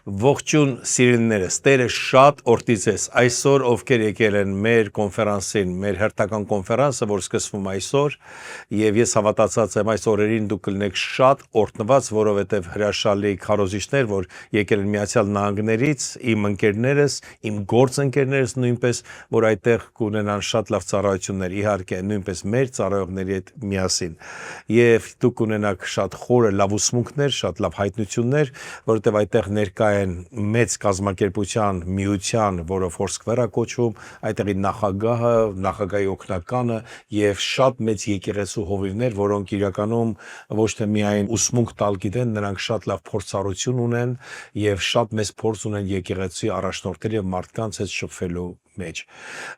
Ողջույն սիրելիներս, Տերը շատ օրհնի ձեզ։ Այսօր ովքեր եկել են մեր կոնֆերանսին, մեր հերթական կոնֆերանսը, որ սկսվում այսօր, եւ ես հավատացած եմ այս օրերին դուք կլինեք շատ օրհնված, որովհետեւ հրաշալի քարոզիչներ, որ եկել են Միացյալ Նահանգներից, իմ ընկերներս, իմ գործընկերներս նույնպես, որ այդտեղ կունենան շատ լավ ծառայություններ, իհարկե, նույնպես մեր ծառայողների հետ միասին։ Եվ դուք կունենաք շատ խորը լավ ուսմունքներ, շատ լավ հայտնություններ, որովհետեւ այդտեղ ներկա են մեծ կազմակերպության միության, որը Foursquare-ը կոչվում, այդտեղի նախագահը, նախագահի օգնականը եւ շատ մեծ եկեղեցու հովիվներ, որոնք իրականում ոչ թե միայն ուսմունք տալ գիտեն, նրանք շատ լավ փորձառություն ունեն եւ շատ մեծ փորձ ունեն եկեղեցի առաջնորդների եւ մարդկանց հետ շփվելու մեջ։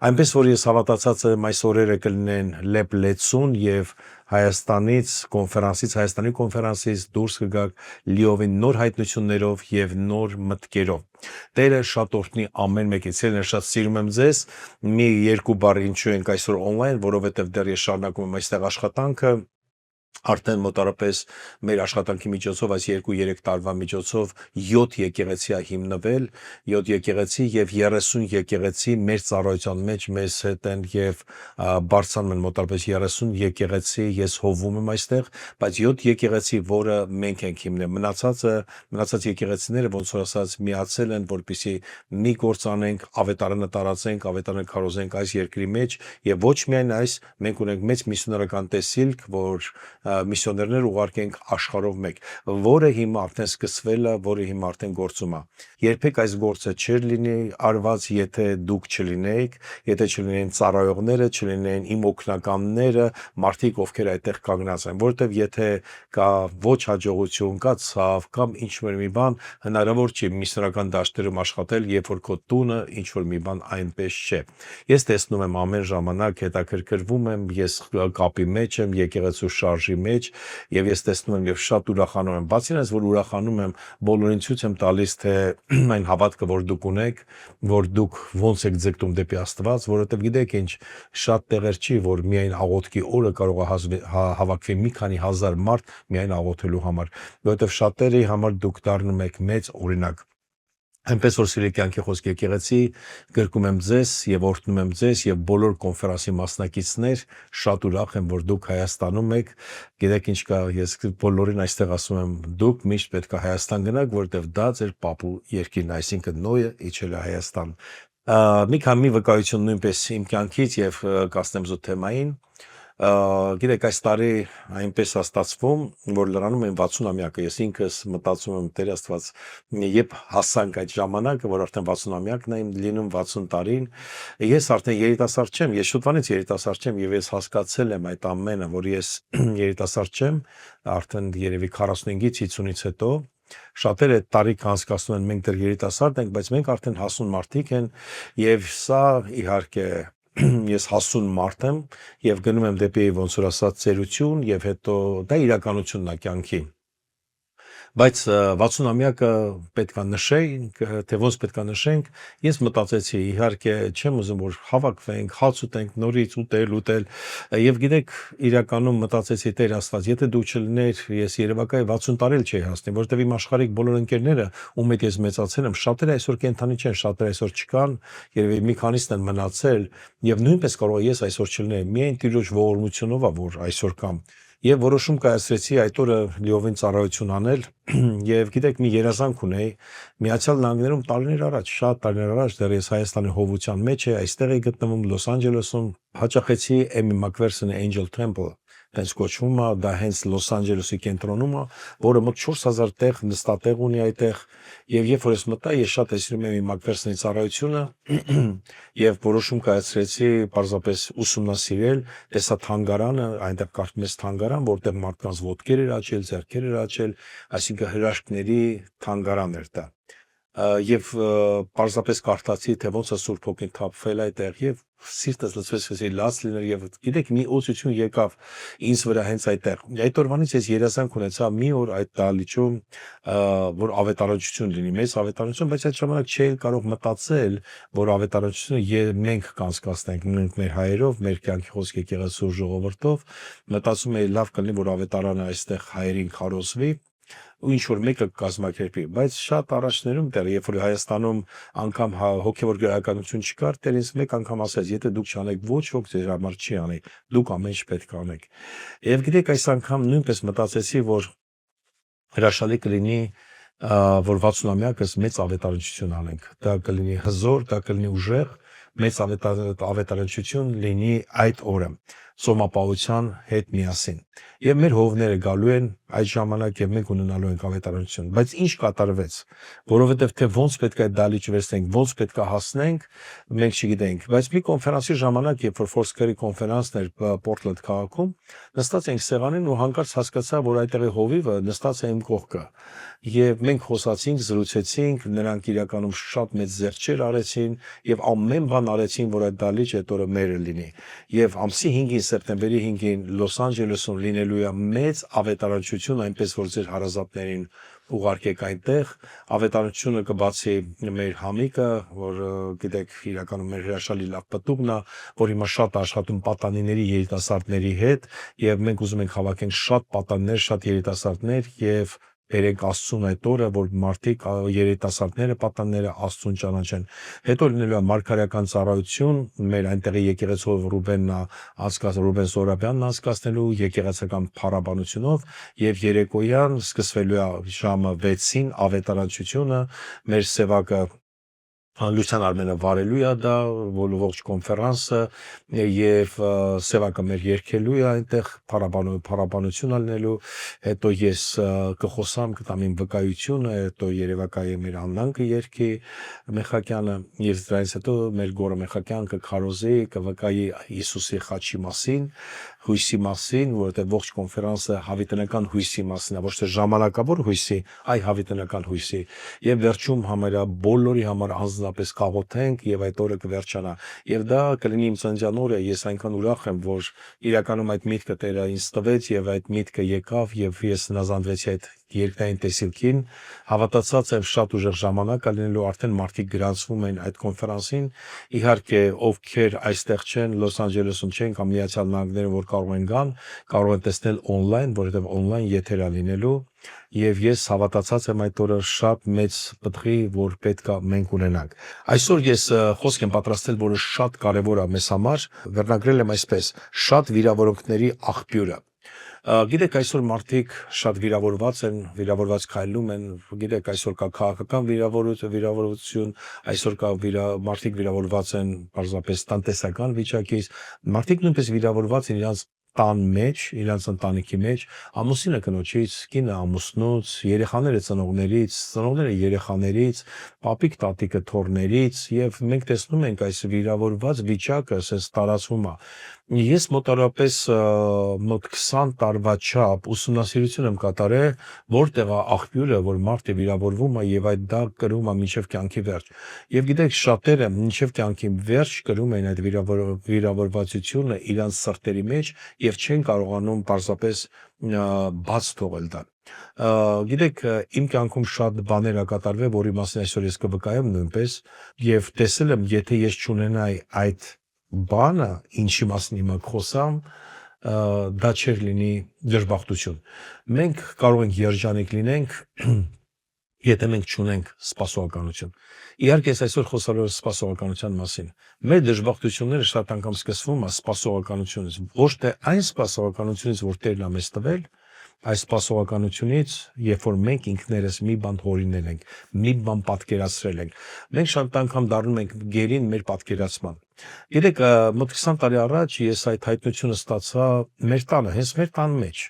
Այնպես որ ես հավատացած եմ այս օրերը կլինեն լեփ լեցուն եւ Հայաստանի կոնֆերանսից դուրս կգաք լիովին նոր հայտնություններով եւ նոր մտքերով։ Տերը շատ օրհնի ամեն մեկից։ Ես շատ սիրում եմ ձեզ։ Մի երկու բառ ինչու ենք այսօր on-line, որովհետեւ դեռ ես շարունակում եմ այստեղ աշխատանքը։ Արդեն մոտարապես մեր աշխատանքի միջոցով այս 2-3 տարվա միջոցով 7 եկեղեցի է հիմնվել, 7 եկեղեցի եւ 30 եկեղեցի մեր ծառայության մեջ մեզ հետ են եւ բարձրանում են մոտարապես 30 եկեղեցի, ես հովում եմ այստեղ, բայց 7 եկեղեցի, որը մենք ենք հիմնել, մնացած եկեղեցիները ոնց որ ասած միացել են, որպեսզի մի գործ անենք, ավետարանը տարածենք, ավետարանը քարոզենք այս երկրի մեջ եւ ոչ միայն այս, մենք ունենք մեծ միսիոներական տեսիլք, որ միսիոներներ ուղարկենք աշխարհով մեկ, որը հիմա արդեն սկսվել է, որը հիմա արդեն գործում է։ Երբեք այս գործը չէր լինի արված, եթե դուք չլինեիք, եթե չլինեին ծառայողները, չլինեին իմ օգնականները, մարդիկ, ովքեր այդտեղ կանգնած են, որովհետև եթե կա ոչ հաջողություն, կա ցավ կամ ինչ-որ մի բան, հնարավոր չի միսիոներական դաշտերում աշխատել, երբ որ քո տունը ինչ-որ մի բան այնպես չէ։ Ես տեսնում եմ ամեն ժամանակ, հետաքրքրվում եմ, ես կապի մեջ եմ, եկեղեցու շարժի մեջ եւ ես տեսնում եմ եւ շատ ուրախանում եմ, բացի այնից որ ուրախանում եմ, բոլորին ցույց եմ տալիս թե այն հավատքը որ դուք ունեք, որ դուք ոնց եք ձգտում դեպի Աստված, որովհետեւ գիտեք ինչ, շատ տեղեր չի, որ միայն աղոթքի օրը կարող է հավաքվի մի քանի հազար մարդ միայն աղոթելու համար, որովհետեւ շատերի համար դուք դառնում եք մեծ օրինակ։ Այնպես որ սիրելի կյանքի խոսք եկեղեցի, գրկում եմ ձեզ եւ օրհնում եմ ձեզ եւ բոլոր կոնֆերանսի մասնակիցներ, շատ ուրախ եմ, որ դուք Հայաստանում եք։ Գիտեք ինչ կա, ես բոլորին այստեղ ասում եմ, դուք միշտ պետք է Հայաստան գնաք, որովհետեւ դա ձեր պապու երկիրն է, այսինքն Նոյը իջել է Հայաստան։ Մի քանի վկայություն նույնպես իմ կյանքից եւ կասնեմ զուտ թեմային։ Գիտեք այս տարի այնպես է ստացվում, որ լրանում են 60-ամյակը, ես ինքս մտածում եմ Տեր Աստված, երբ հասանք այդ ժամանակը, որ արդեն 60-ամյակն է լինում 60 տարին, ես արդեն երիտասարդ չեմ, ես շուտվանից երիտասարդ չեմ եւ ես հասկացել եմ այդ ամենը, որ ես երիտասարդ չեմ, արդեն երևի 45-ից 50-ից հետո շատերը տարիք անցկացնում են մենք դեռ երիտասարդ ենք, բայց մենք արդեն հասուն մարդիկ են եւ սա իհարկե ես հասուն մարդ եմ եւ գնում եմ դեպի ոնց որ ասած ծերություն եւ հետո դա իրականությունն է կյանքի։ Բայց 60-ամյակը պետք է նշենք, թե ոնց պետք է նշենք, ես մտածեցի, իհարկե չեմ ուզում որ հավաքվենք, հաց ուտենք, նորից ուտել եւ գիտեք իրականում մտածեցի Տեր Աստված, եթե դու չլիներ, ես երևակայ 60 տարի էլ չէի հասնի, որտեւ իմ աշխարհիկ բոլոր ընկերները, ում հետ ես մեծացել եմ, շատերը այսօր կենթանի չեն, շատերը այսօր չկան, երևի մի քանիսն են մնացել եւ նույնպես կարող է ես այսօր չլիներ, միայն Տիրոջ ողորմությունով է որ այսօր կամ Եվ որոշում կայացրեցի այդ օրը լիովին ծառայություն անել եւ գիտեք մի երազանք ունեի Միացյալ Նահանգներում տարիներ առաջ, շատ տարիներ առաջ դեռ ես Հայաստանի հովության մեջ էի, այստեղ էի գտնվում Լոս Անջելեսում, հաճախեցի Էմի Մակվերսոնի Angel Temple, հենց կոչվում է, դա հենց Լոս Անջելեսի կենտրոնում է, որը մոտ 4000 տեղ նստատեղ ունի այդտեղ եւ երբ որ ես մտա, ես շատ տեսնում եմ Էմի Մակվերսոնի ծառայությունը եւ որոշում կայացրեցի պարզապես ուսումնասիրել, տեսա թանգարանը, այնտեղ կար մեծ թանգարան, որտեղ մարդկանց ոտքեր էր աճել, ձեռքեր էր աճել, այսինքն հրաշքների թանգարան էր դա։ Եվ պարզապես կարդացի, թե ոնց է Սուրբ Հոգին թափվել այդտեղ եւ սիրտս լցվեց լաց լիներ եւ գիտեք մի օծություն եկավ ինձ վրա հենց այդտեղ։ Այդ օրվանից ես երազանք ունեցա մի օր այդ դալիճում, որ ավետարանչություն լինի, մեծ ավետարանչություն, բայց այդ ժամանակ չէի կարող մտածել, որ ավետարանչությունը մենք կանցկացնենք, մենք մեր հայերով, մեր կյանքի խոսք եկեղեցու ժողովրդով, մտածում էի լավ կլինի, որ ավետարանը այստեղ հայերին քարոզվի։ ու ինչ որ մեկը կազմակերպի, բայց շատ առաջներում դեռ երբ որ Հայաստանում անգամ հոգևոր գրականություն չկար, դեռ ինձ մեկ անգամ ասեց, եթե դուք չանեք, ոչ ոք ձեր համար չի անի, դուք ամեն ինչ պետք է անեք։ Եվ գիտեք, այս անգամ նույնպես մտածեցի, որ հրաշալի կլինի, որ 60-ամյակս մեծ ավետարանչություն անենք։ Դա կլինի հզոր, դա կլինի ուժեղ, մեծ ավետարանչություն լինի այդ օրը ծոմապահության հետ միասին։ Եվ մեր հովները գալու են այդ ժամանակ եւ մենք ունենալու ենք ավետարանություն, բայց ինչ կատարվեց, որովհետեւ թե ոնց պետք է դալիճ վերցնենք, ոնց պետք է հասնենք, մենք չգիտենք, բայց մի կոնֆերանսի ժամանակ, երբ որ Foursquare-ի կոնֆերանսն էր Portland քաղաքում, նստած էինք սեղանին ու հանկարծ հասկացա, որ այդտեղի հովիվը նստած է իմ կողքը։ Եվ մենք խոսացինք, զրուցեցինք, նրանք իրականում շատ մեծ զերծեր արեցին եւ ամեն բան արեցին, որ այդ դալիճ այդ օրը մերը լինի։ Եվ ամսի 5-ին սեպտեմբերի 5-ին Լոս Անջելեսում լինելու է մեծ ավետարանչություն, այնպես որ ձեր հարազատներին ուղարկեք այնտեղ, ավետարանությունը կբացի մեր Համիկը, որ գիտեք իրականում մեր հրաշալի լավ պտուղն է, որ հիմա շատ աշխատում պատանիների երիտասարդների հետ եւ մենք ուզում ենք հավաքենք շատ պատանիներ, շատ երիտասարդներ եւ բերենք Աստծուն այդ օրը, որ մարդիկ երիտասարդները, պատանները Աստծուն ճանաչեն։ Հետո լինելու է մարգարեական ծառայություն, մեր այնտեղի եկեղեցով Ռուբեն Զորաբյանն անցկացնելու եկեղեցական փառաբանությունով եւ երեկոյան սկսվելու է ժամը 6-ին ավետարանչությունը, մեր սևակը Լուսան Արմենը վարելու է դա, ողջ կոնֆերանսը եւ սևակը մեր երգելու է այնտեղ փառաբանություն ալնելու, հետո ես կխոսամ, կտամ իմ վկայությունը, հետո երևակայի մեր Աննան կերգի Մեխակյանը եւ դրանից հետո մեր Գորը Մեխակյան կքարոզի, կվկայի Հիսուսի խաչի մասին, հույսի մասին, որովհետեւ ողջ կոնֆերանսը հավիտենական հույսի մասին է, ոչ թե ժամանակավոր հույսի, այլ հավիտենական հույսի եւ վերջում համարյա բոլորի համար անձնապես կաղոթենք եւ այդ օրը կվերջանա եւ դա կլինի իմ ծննդյան օրը, ես այնքան ուրախ եմ, որ իրականում այդ միտքը Տերը ինձ տվեց եւ այդ միտքը եկավ եւ ես հնազանդվեցի այդ երկնային տեսիլքին, հավատացած եմ շատ ուժեղ ժամանակ լինելու, արդեն մարդիկ գրանցվում են այդ կոնֆերանսին, իհարկե ովքեր այստեղ չեն, Լոս Անջելեսում չեն կամ Միացյալ Նահանգներում, որ կարող են գան, կարող են տեսնել on-line, որովհետև on-line եթեր է լինելու եւ ես հավատացած եմ այդ օրը շատ մեծ պտղի, որ պետքա մենք ունենանք։ Այսօր ես խոսք եմ պատրաստել, որը շատ կարեւոր է մեզ համար, վերնագրել եմ այսպես. շատ վիրավորանքների աղբյուրը։ Գիտեք, այսօր մարդիկ շատ վիրավորված են, վիրավորված քայլում են, գիտեք, այսօր կա քաղաքական վիրավորություն, այսօր կա մարդիկ վիրավորված են պարզապես տնտեսական վիճակից, մարդիկ նույնպես վիրավորված են իրենց տան մեջ, իրենց ընտանիքի մեջ, ամուսինը կնոջից, կինը ամուսնուց, երեխաները ծնողներից, ծնողները երեխաներից, պապիկ տատիկը թոռներից եւ մենք տեսնում ենք այս վիրավորված վիճակը ասես տարածվում է։ Ես մոտավորապես մոտ 20 տարվա չափ ուսումնասիրություն եմ կատարել, որտեղ է աղբյուրը, որ մարդը վիրավորվում է եւ այդ դա կրում է մինչեւ կյանքի վերջ։ Եվ գիտեք, շատերը մինչեւ կյանքի վերջ կրում են այդ վիրավորվածությունը իրանց սրտերի մեջ եւ չեն կարողանում պարզապես բաց թողել դա։ Գիտեք, իմ կյանքում շատ բաներ ա կատարվել, որի մասին այսօր ես կվկայեմ նույնպես եւ տեսել եմ, եթե ես չունենայի այդ բանը, ինչի մասին հիմա խոսամ, դա չէր լինի դժբախտություն։ Մենք կարող ենք երջանիկ լինենք, եթե մենք չունենք սպասողականություն։ Իհարկե, ես այսօր խոսալու եմ սպասողականության մասին։ Մեր դժբախտությունները շատ անգամ սկսվում է սպասողականությունից, ոչ թե այն սպասողականությունից, որ Տերն է մեզ տվել, այս սպասողականությունից, երբ որ մենք ինքներս մի բան հորինել ենք, մի բան պատկերացրել ենք, մենք շատ անգամ դառնում ենք գերին մեր պատկերացման։ Գիտեք, մոտ 20 տարի առաջ ես այդ հայտնությունը ստացա մեր տանը, հենց մեր տան մեջ։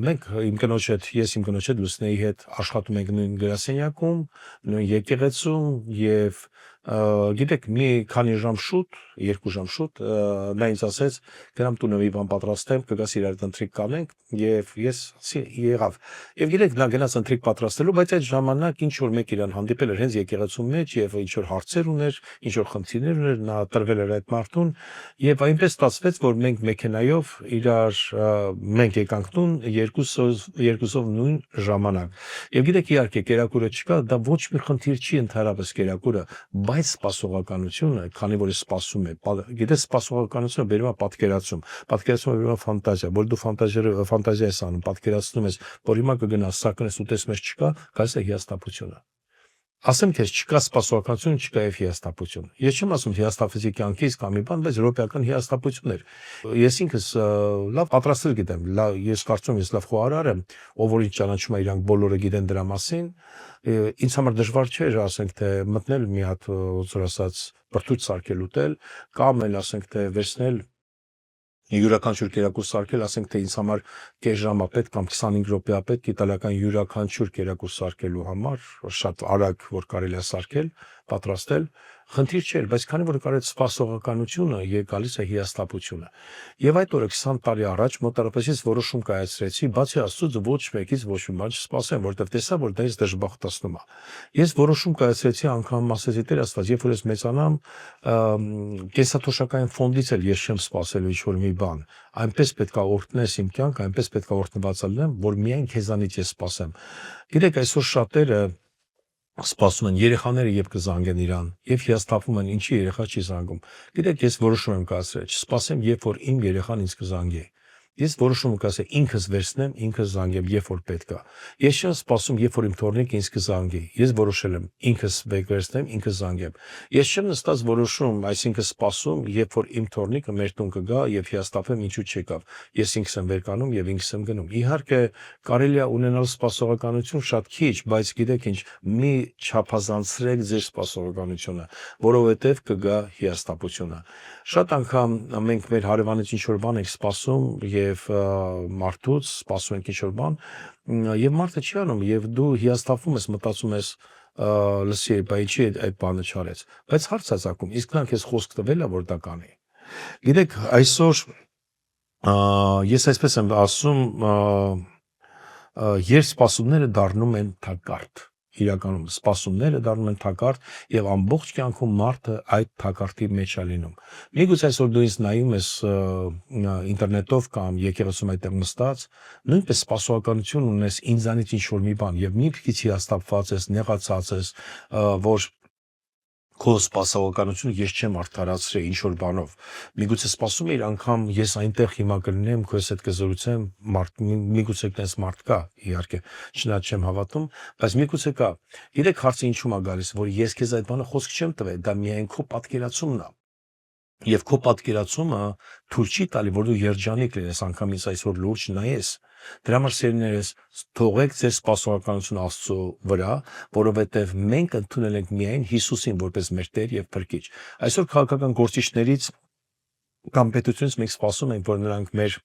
Մենք ես իմ կնոջ հետ Լուսնեի հետ աշխատում ենք նույն գրասենյակում, նույն եկեղեցում եւ գիտեք, մի քանի ժամ շուտ, 2 ժամ շուտ, նա ինձ ասեց, գնամ տունը մի բան պատրաստեմ, կգաս իրար ընթրիք կանենք եւ ես եղավ։ Եվ գիտեք, նա գնաց ընթրիք պատրաստելու, բայց այդ ժամանակ ինչ որ մեկ իրան հանդիպել էր հենց եկեղեցու մեջ եւ ինչ որ հարցեր ուներ, ինչ որ խնդիրներ ուներ, նա տրվել էր այդ մարդուն եւ այնպես ստացվեց, որ մենք մեքենայով իրար մենք եկանք տուն երկուսով նույն ժամանակ։ Եվ գիտեք, իհարկե կերակուրը չկա, դա ոչ մի խնդիր չի ընդհանրապես կերակուրը, բայց սպասողականությունը, քանի որ սպասում է, գիտես սպասողականությունը բերում է պատկերացում, պատկերացումը բերում է ֆանտազիա, որ դու ֆանտազիա ես անում, պատկերացնում ես, որ հիմա կգնաս, սա կնես ուտես մեջ չկա, գալիս է հիասթափությունը։ Ասեմ քեզ, չկա սպասողականություն, չկա եւ հիասթափություն։ Ես չեմ ասում հիասթափվեցի կյանքից կամ մի բան, բայց ռոպեական հիասթափություն էր։ Ես ինքս լավ պատրաստել գիտեմ, ես կարծում ես լավ խոհարար եմ, ով որ ինձ ճանաչում է, իրանք բոլորը գիտեն դրա մասին։ Ինձ համար դժվար չէր, ասենք թե մտնել մի հատ ոնց որ ասած բրդուճ սարքել ուտել, կամ էլ ասենք թե վերցնել յուրաքանչյուր կերակուր սարքել, ասենք թե ինձ համար կես ժամ է պետք կամ 25 րոպե է պետք իտալական յուրաքանչյուր կերակուր սարքելու համար, շատ արագ որ կարելի է սարքել, պատրաստել, խնդիր չէր, բայց քանի որ կարեց սպասողականությունը եւ գալիս է հիասթափությունը։ Եվ այդ օրը 20 տարի առաջ մոտարապես ես որոշում կայացրեցի, բացի Աստծուց ոչ մեկից ոչ մի բան չսպասեմ, որովհետեւ տեսա, որ դա ինձ դժբախտացնում է։ Ես որոշում կայացրեցի, անգամ ասեցի Տեր Աստված, երբ որ ես մեծանամ, կենսաթոշակային ֆոնդից էլ ես չեմ սպասելու ինչ-որ մի բան, այնպես պետք է օրհնես իմ կյանքը, այնպես պետք է օրհնված լինեմ, որ միայն քեզանից ես սպասեմ։ Գիտեք, այսօր շատերը սպասում են երեխաները եւ կզանգեն իրան եւ հիասթափվում են ինչի երեխա չի զանգում։ Գիտեք, ես որոշում եմ կայացրել, չսպասեմ, երբ որ իմ երեխան ինձ կզանգի։ Ես որոշում եմ կասել ինքս վերցնեմ, ինքս զանգեմ, երբ որ պետք է։ Ես չեմ սպասում, երբ որ իմ թորնիկը ինձ կզանգի։ Ես որոշել եմ ինքս վերցնեմ, ինքս զանգեմ։ Ես չեմ նստած որոշում, այսինքն սպասում, երբ որ իմ թորնիկը մեր տուն կգա եւ հիասթափեմ ինչու չեկավ։ Ես ինքս եմ վերկանում եւ ինքս եմ գնում։ Իհարկե, կարելի է ունենալ սպասողականություն շատ քիչ, բայց գիտեք ինչ, մի չափազանցրեք ձեր սպասողականությունը, որովհետեւ կգա հիասթափությունը։ Շատ անգամ մենք մեր հարևանից ինչ-որ բան ենք սպասում եւ մարդուց սպասում ենք ինչ-որ բան եւ մարդը չի անում եւ դու հիասթափվում ես, մտածում ես լսի, բայց ինչի այդ բանը չարեց, բայց հարց է ցակում, իսկ նա քեզ խոսք տվել է որ դա կանի։ Գիտեք, այսօր ես այսպես եմ ասում, երբ սպասումները դառնում են թակարդ, իրականում սպասումները դառնում են թակարդ եւ ամբողջ կյանքում մարդը այդ թակարդի մեջ է լինում։ Միգուցե այսօր դու ինձ նայում ես ինտերնետով կամ եկեղեցում այդտեղ նստած, նույնպես սպասողականություն ունես ինձանից ինչ-որ մի բան եւ մի քիչ հիասթափված ես, նեղացած ես, որ քո սպասողականությունը ես չեմ արդարացրել ինչ-որ բանով։ Միգուցե սպասում էիր անգամ ես այնտեղ հիմա կլինեմ, քո հետ կզրուցեմ, միգուցե տես մարդ կա, իհարկե, չնայած չեմ հավատում, բայց միգուցե կա։ Գիտեք հարցը ինչու՞մ է գալիս, որ ես քեզ այդ բանը խոսք չեմ տվել, դա միայն քո պատկերացումն է։ Եվ քո պատկերացումը թույլ չի տալի, որ դու երջանիկ լինես, անգամ ինձ այսօր լուրջ նայես։ Դրա համար սերունդներս թողեք ձեր սպասողականությունը Աստծո վրա, որովհետև մենք ընդունել ենք միայն Հիսուսին որպես մեր Տեր եւ Փրկիչ։ Այսօր քաղաքական գործիչներից կամ պետությունից մենք սպասում ենք, որ նրանք մեր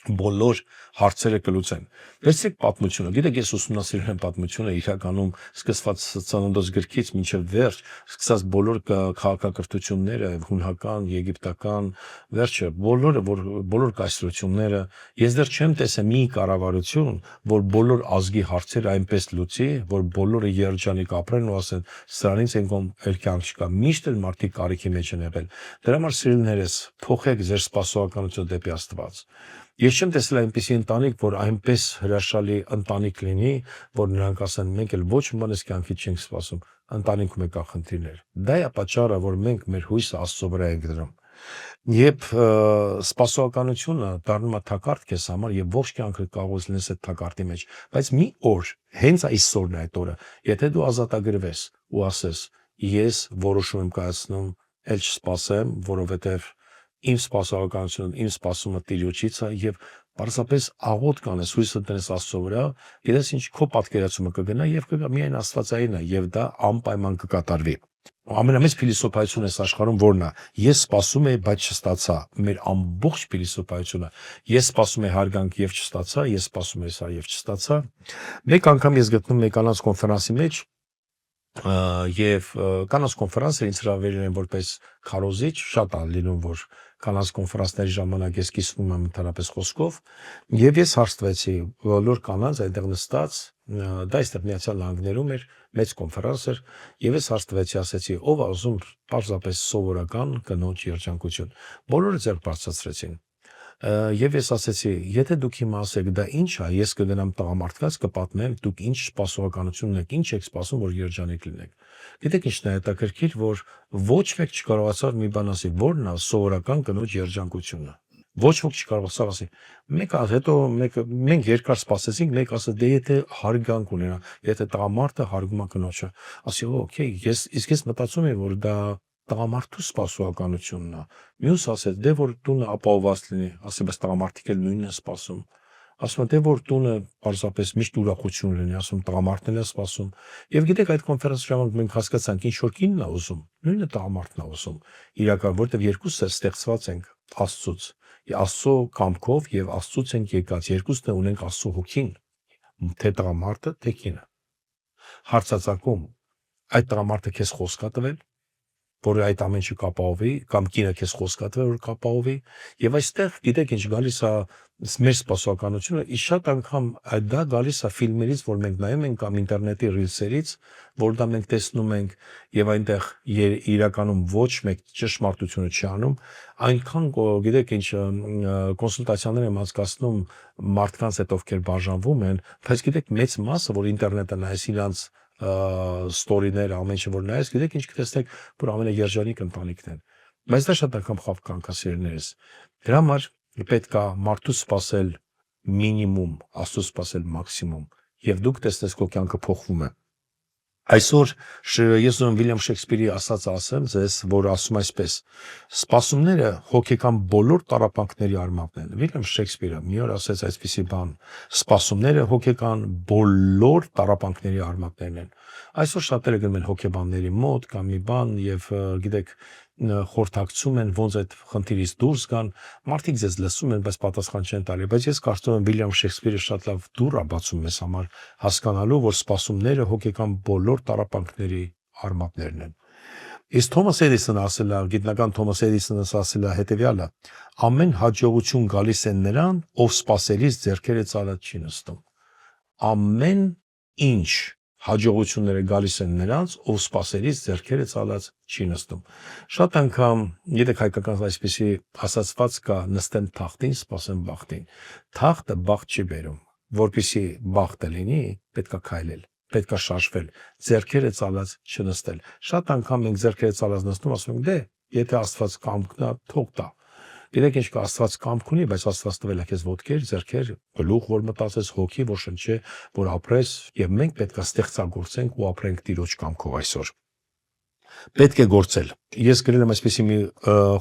բոլոր հարցերը կլուծեն։ Վերցրեք պատմությունը, գիտեք, ես ուսումնասիրել եմ պատմությունը իրականում սկսված Ծննդոց գրքից մինչև վերջ, սկսած բոլոր քաղաքակրթությունները, հունական, եգիպտական, վերջը, բոլոր կայսրությունները, ես դեռ չեմ տեսել մի կառավարություն, որ բոլոր ազգի հարցերը այնպես լուծի, որ բոլորը երջանիկ ապրեն ու ասեն, սրանից ենքոմ էլ կյանք չկա, միշտ էլ մարդիկ կարիքի մեջ են եղել։ Դրա համար սիրելիներս, փոխեք ձեր սպասողականությունը դեպի Աստված։ Ես չեմ տեսել այնպիսի ընտանիք, որ այնպես հրաշալի ընտանիք լինի, որ նրանք ասեն, մենք էլ ոչ մի բան էս կյանքից չենք սպասում, ընտանիքում եկա խնդիրներ։ Դա է պատճառը, որ մենք մեր հույսը Աստծո վրա ենք դնում։ Երբ սպասողականությունը դառնում է թակարդ քեզ համար եւ ողջ կյանքը կարող ես լինես այդ թակարդի մեջ, բայց մի օր, հենց այսօրն է այդ օրը, եթե դու ազատագրվես ու ասես, ես որոշում եմ կայացնում, ել չսպասեմ, որովհետեւ իմ սպասողականությունը, իմ սպասումը Տիրոջից է եւ պարզապես աղոթ կանես, հույսը տնես Աստծո վրա, գիտես ինչ քո պատկերացումը կգնա եւ կգա միայն Աստվածային է եւ դա անպայման կկատարվի։ Ամենամեծ փիլիսոփայությունը այս աշխարհում որն է։ Ես սպասում եի, բայց չստացա։ Մեր ամբողջ փիլիսոփայությունը։ Ես սպասում եի հարգանք եւ չստացա, ես սպասում եի սա եւ չստացա։ Մեկ անգամ ես գտնում մեկ կանանց կոնֆերանսի մեջ եւ կանանց կոնֆերանսը ինձ հրավիրել են որպես քարոզիչ, շատ է լինում, որ կանանց կոնֆերանսների ժամանակ ես կիսվում եմ ընդհանրապես խոսքով եւ ես հարցվեցի բոլոր կանանց այնտեղ նստած, դա այստեղ Միացյալ Նահանգներում էր, մեծ կոնֆերանս էր եւ ես հարցվեցի, ասեցի, ով ուզում պարզապես սովորական կնոջ երջանկություն։ Բոլորը ձեռք բարձրացրեցին։ Եվ ես ասեցի, եթե դուք հիմա ասեք, դա ինչ է, ես կգնամ տղամարդկանց կպատմեմ, դուք ինչ սպասողականություն ունեք, ինչ եք սպասում, որ երջանիկ լինեք։ Գիտեք ինչն է հետաքրքիր, որ ոչ մեկ չկարողացավ մի բան ասի, որն է սովորական կնոջ երջանկությունը։ Ոչ ոք չկարողացավ ասի։ Մեկը հետո մենք երկար սպասեցինք, մեկ ասա դե եթե հարգանք ունենա, եթե տղամարդը հարգում է կնոջը, ասի օքեյ, ես մտածում եմ, որ դա տղամարդու սպասողականությունն է։ Մյուս ասեց, դե որ տունը ապահովված լինի, ասի, բայց տղամարդիկ էլ նույնն են սպասում։ Ասում եմ, դե որ տունը պարզապես միշտ ուրախություն լինի, ասում տղամարդն էլ է սպասում։ Եվ գիտեք, այդ կոնֆերանսի ժամանակ մենք հասկացանք, ինչ որ կինն է ուզում, նույնը տղամարդն է ուզում։ Իրական, որտեվ երկուսը ստեղծված ենք Աստծուց։ Աստծո կամքով եւ Աստծուց ենք եկած, երկուսն ունենք Աստծո հոգին, թե տղամարդը, թե կինը։ Հարցածակում այդ տղամարդը քեզ խոսք է տվել, որ այդ ամեն ինչը կապահովի, կամ կինը քեզ խոսք է տվել, որ կապահովի, եւ այստեղ գիտեք ինչ գալիս է մեր սպասողականությունը, իշ շատ անգամ դա գալիս է ֆիլմերից, որ մենք նայում ենք, կամ ինտերնետի ռիլսերից, որ դա մենք տեսնում ենք եւ այնտեղ իրականում ոչ մեկ ճշմարտությունը չի անում, այնքան գիտեք ինչ կոնսուլտացիաներ եմ անցկացնում մարդկանց հետ ովքեր բաժանվում են, բայց գիտեք մեծ մասը, որ ինտերնետը նայես իրանց ստորիներ, ամեն ինչ որ նայես, գիտեք ինչ կտեսնեք, որ ամենաերջանիկ ընտանիքն են։ Բայց դա շատ անգամ խաբկանք է սիրելիներս։ Դրա համար պետք է մարդու սпасել մինիմում, Աստծո սпасել մաքսիմում, եւ դուք տեսնես քո կյանքը փոխվում է։ Այսօր ես ուզում Վիլյամ Շեքսպիրի ասածը ասեմ ձեզ, որ ասում այսպես. սպասումները հոգեկան բոլոր տառապանքների արմատն են։ Վիլյամ Շեքսպիրը մի օր ասեց այսպիսի բան. սպասումները հոգեկան բոլոր տառապանքների արմատներն են։ Այսօր շատերը գնում են հոգեբանների մոտ կամ մի բան եւ գիտեք խորհրդակցում են ոնց այդ խնդիրից դուրս գան, մարդիկ ձեզ լսում են, բայց պատասխան չեն տալի, բայց ես կարծում եմ Վիլյամ Շեքսպիրը շատ լավ դուռ է բացում մեզ համար, հասկանալու, որ սպասումները հոգեկան բոլոր տառապանքների արմատներն են։ Իսկ Թոմաս Էդիսոնը ասել է, գիտնական Թոմաս Էդիսոնը ասել է հետևյալը. ամեն հաջողություն գալիս է նրան, ով սпасելիս ձեռքերը ծալած չի նստում։ Ամեն ինչ հաջողությունները գալիս են նրանց, ով սпасելիս ձեռքերը ծալած չի նստում։ Շատ անգամ, գիտեք հայկական այսպեսի ասացված կա, նստեմ թախտին, սпасեմ բախտին։ Թախտը բախտ չի բերում, որպեսզի բախտը լինի, պետքա քայլել, պետքա շարժվել, ձեռքերը ծալած չնստել։ Շատ անգամ մենք ձեռքերը ծալած նստում, ասում ենք, դե, եթե Աստված կամքն է, թող տա։ Գիտեք ինչ կա, Աստված կամք ունի, բայց Աստված տվել է քեզ ոտքեր, ձեռքեր, գլուխ, որ մտածես, հոգի, որ շնչե, որ ապրես, եւ մենք պետք է ստեղծագործենք ու ապրենք Տիրոջ կամքով այսօր։ Պետք է գործել։ Ես գրել եմ այսպեսի մի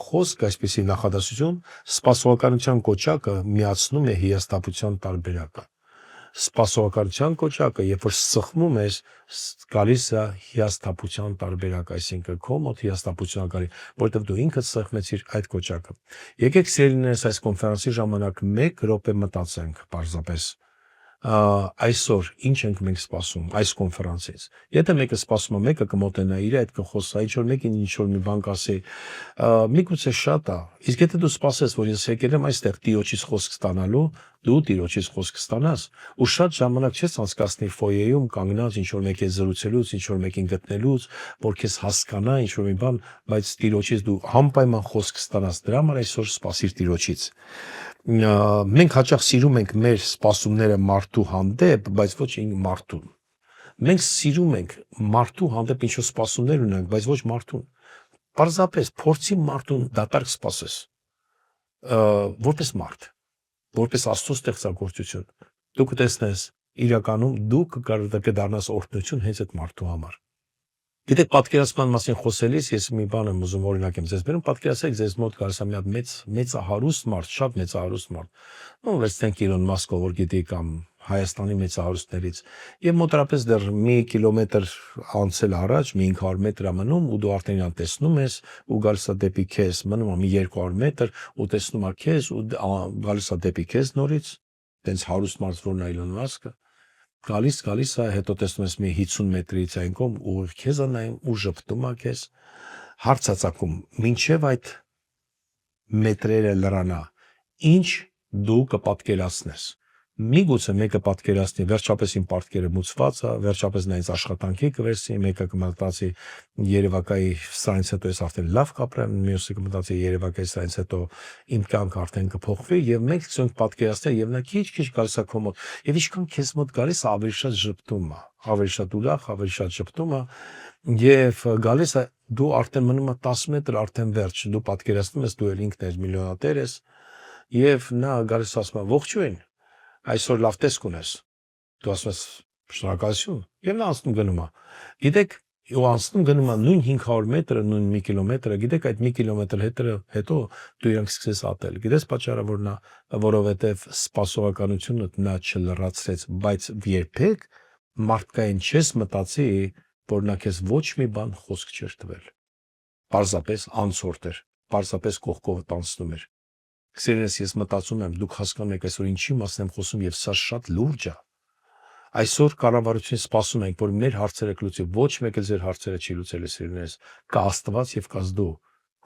խոսք, այսպեսի նախադասություն, սպասողականության կոչակը միացնում է հիասթափության տարբերակը։ Սպասողականության կոչակը, երբ որ սխմում ես, գալիս է հիասթափության տարբերակ, այսինքն քո մոտ հիասթափություն գալի, որովհետև դու ինքդ սխմեցիր այդ կոչակը։ Եկեք սիրելիներս այս կոնֆերանսի ժամանակ 1 րոպե մտածենք պարզապես այսօր ինչ ենք մենք սպասում այս կոնֆերանսից։ Եթե մեկը սպասում է, մեկը կմոտենա իր այդ կխոսա, ինչ որ մեկին ինչ որ մի բան կասի, միգուցե շատ է։ Իսկ եթե դու սպասես, որ ես եկել եմ այստեղ Տիրոջից խոսք ստանալու, դու Տիրոջից խոսք ստանաս, ու շատ ժամանակ չես անցկացնի ֆոյեում կանգնած ինչ որ մեկի հետ զրուցելուց, ինչ որ մեկին գտնելուց, որ քեզ հասկանա ինչ որ մի բան, բայց Տիրոջից դու անպայման խոսք ստանաս։ Դրա համար այսօր սպասիր Տիրոջից։ Մենք հաճախ սիրում ենք մեր սպասումները մարդու հանդեպ, բայց ոչ մարդուն։ Մենք սիրում ենք մարդու հանդեպ ինչ-որ սպասումներ ունենք, բայց ոչ մարդուն։ Պարզապես փորձի մարդուն դատարկ սպասես, որպես մարդ, որպես Աստծո ստեղծագործություն։ Դու կտեսնես իրականում դու կդառնաս օրհնություն հենց այդ մարդու համար։ Գիտեք, պատկերացման մասին խոսելիս ես մի բան եմ ուզում օրինակ եմ ձեզ բերում, պատկերացրեք ձեզ մոտ գալիս է մի հատ մեծահարուստ մարդ, շատ մեծահարուստ մարդ։ Ну, վերցնենք Իլոն Մասկը, որ գիտի, կամ Հայաստանի մեծահարուստներից, եւ մոտավորապես դեռ մի կիլոմետր անցել առաջ, մի 500 մետր մնում ու դու արդեն իրան տեսնում ես ու գալիս է դեպի քեզ, մնում է մի 200 մետր ու տեսնում է քեզ ու գալիս է դեպի քեզ նորից, տենց հարուստ մարդ որն է Իլոն Մասկը, գալիս է, հետո տեսնում ես մի 50 մետրից այն կողմ ու քեզ է նայում ու ժպտում է քեզ, հարցածակում, մինչև այդ մետրերը լրանա, ինչ դու կպատկերացնես։ Միգուցե մեկը պատկերացնի, վերջապես իմ պարտքերը մուծված է, վերջապես նա ինձ աշխատանքի կվերցնի, մեկը կմտածի Երևակայի սրանից հետո ես արդեն լավ կապրեմ, մյուսը կմտածի Երևակայի սրանից հետո իմ կյանքը արդեն կփոխվի եւ մենք ցույց պատկերացնել եւ նա քիչ-քիչ գալիս է քո մոտ եւ ինչքան քեզ մոտ գալիս է ավելի շատ ճպտում է, ավելի շատ ուրախ, ավելի շատ ճպտում է եւ գալիս է դու արդեն մնում է 10 մետր արդեն վերջ, դու պատկերացնում ես դու էլ ինքն ես միլիոնատեր ես եւ նա գալիս ասում է ողջույն այսօր լավ տեսք ունես, դու ասում ես շնորհակալություն, եւ նա անցնում գնում է։ Գիտեք, ու անցնում գնում է նույն 500 մետրը, նույն 1 կիլոմետրը, գիտեք այդ 1 կիլոմետր հետո դու իրանք սկսես ատել։ Գիտես պատճառը որ նա, որովհետեւ սպասողականությունը նա չլրացրեց, բայց երբեք մարդկային չես մտածի, որ նա քեզ ոչ մի բան խոսք չէր տվել։ Պարզապես անցորդ էր, պարզապես կողքով տանցնում էր։ Սիրելիս, ես մտածում եմ, դուք հասկանում եք այսօր ինչի մասն եմ խոսում եւ սա շատ լուրջ է։ Այսօր կառավարությունից սպասում ենք, որ մեր հարցերը կլուծի, ոչ մեկը ձեր հարցերը չի լուծել, սիրելիս։ Կա Աստված եւ կաս դու,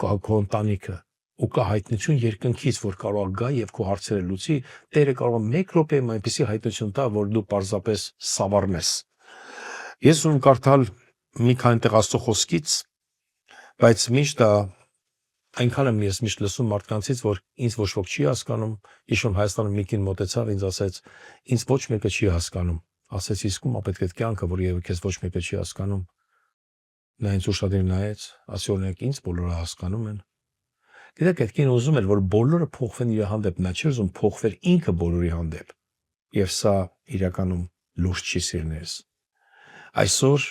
կա քո ընտանիքը, ու կա հայտնություն երկնքից, որ կարող է գա եւ քո հարցերը լուծի։ Տերը կարող է 1 րոպեում այնպեսի հայտնություն տա, որ դու պարզապես սավառնես։ Ես ուզում կարդալ մի քանի տեղ Աստծո խոսքից, բայց միշտ այնքան եմ ես միշտ լսում մարդկանցից, որ ինձ ոչ ոք չի հասկանում, իշոն Հայաստանում մի կին մոտեցավ, ինձ ասեց, ինձ ոչ մեկը չի հասկանում, ասեց իսկ ում պետք է կյանքը, որ եւ քեզ ոչ մեկը չի հասկանում, նա ինձ ուշադիր նայեց, ասի օրինակ ինձ բոլորը հասկանում են, գիտեք այդ կինը ուզում էր, որ բոլորը փոխվեն իր հանդեպ, նա չէր ուզում փոխվել ինքը բոլորի հանդեպ, եւ սա իրականում լուրջ չի սիրներս, այսօր